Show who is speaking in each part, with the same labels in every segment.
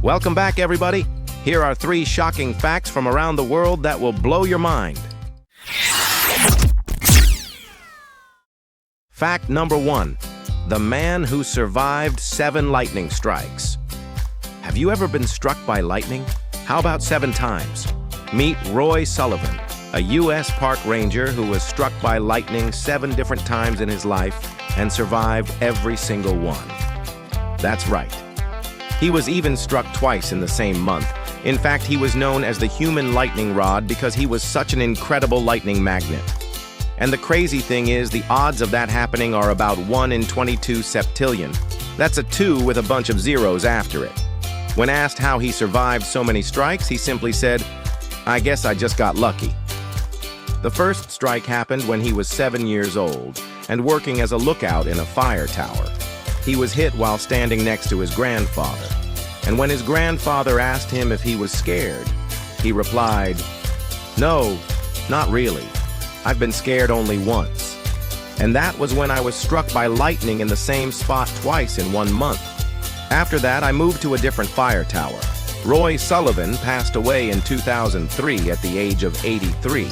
Speaker 1: Welcome back, everybody. Here are 3 shocking facts from around the world that will blow your mind. Fact number 1. The man who survived 7 lightning strikes. Have you ever been struck by lightning? How about 7 times? Meet Roy Sullivan, a U.S. park ranger who was struck by lightning 7 different times in his life and survived every single one. That's right. He was even struck twice in the same month. In fact, he was known as the human lightning rod because he was such an incredible lightning magnet. And the crazy thing is, the odds of that happening are about 1 in 22 septillion. That's a 2 with a bunch of zeros after it. When asked how he survived so many strikes, he simply said, "I guess I just got lucky." The first strike happened when he was 7 years old and working as a lookout in a fire tower. He was hit while standing next to his grandfather. And when his grandfather asked him if he was scared, he replied, "No, not really. I've been scared only once. And that was when I was struck by lightning in the same spot twice in 1 month. After that, I moved to a different fire tower." Roy Sullivan passed away in 2003 at the age of 83.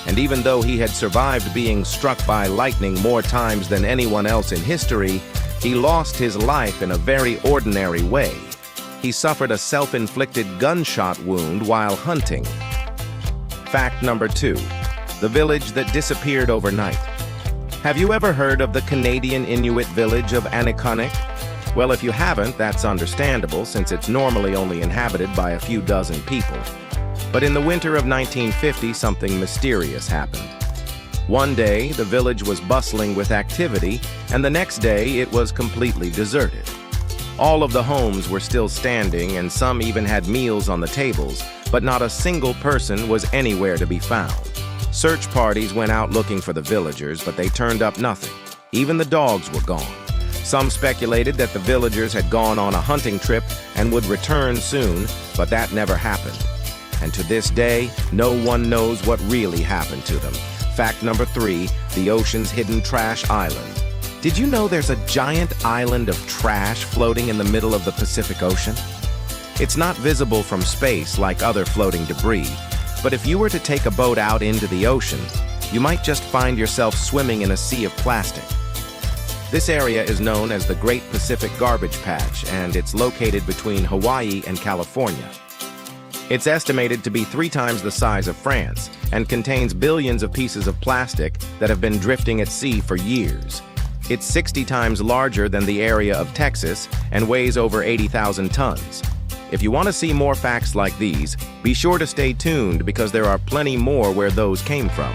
Speaker 1: And even though he had survived being struck by lightning more times than anyone else in history, he lost his life in a very ordinary way. He suffered a self-inflicted gunshot wound while hunting. Fact number 2. The village that disappeared overnight. Have you ever heard of the Canadian Inuit village of Aniqonik? Well, if you haven't, that's understandable since it's normally only inhabited by a few dozen people. But in the winter of 1950, something mysterious happened. One day, the village was bustling with activity, and the next day, it was completely deserted. All of the homes were still standing, and some even had meals on the tables, but not a single person was anywhere to be found. Search parties went out looking for the villagers, but they turned up nothing. Even the dogs were gone. Some speculated that the villagers had gone on a hunting trip and would return soon, but that never happened. And to this day, no one knows what really happened to them. Fact number 3, the ocean's hidden trash island. Did you know there's a giant island of trash floating in the middle of the Pacific Ocean? It's not visible from space like other floating debris, but if you were to take a boat out into the ocean, you might just find yourself swimming in a sea of plastic. This area is known as the Great Pacific Garbage Patch, and it's located between Hawaii and California. It's estimated to be 3 times the size of France and contains billions of pieces of plastic that have been drifting at sea for years. It's 60 times larger than the area of Texas and weighs over 80,000 tons. If you want to see more facts like these, be sure to stay tuned because there are plenty more where those came from.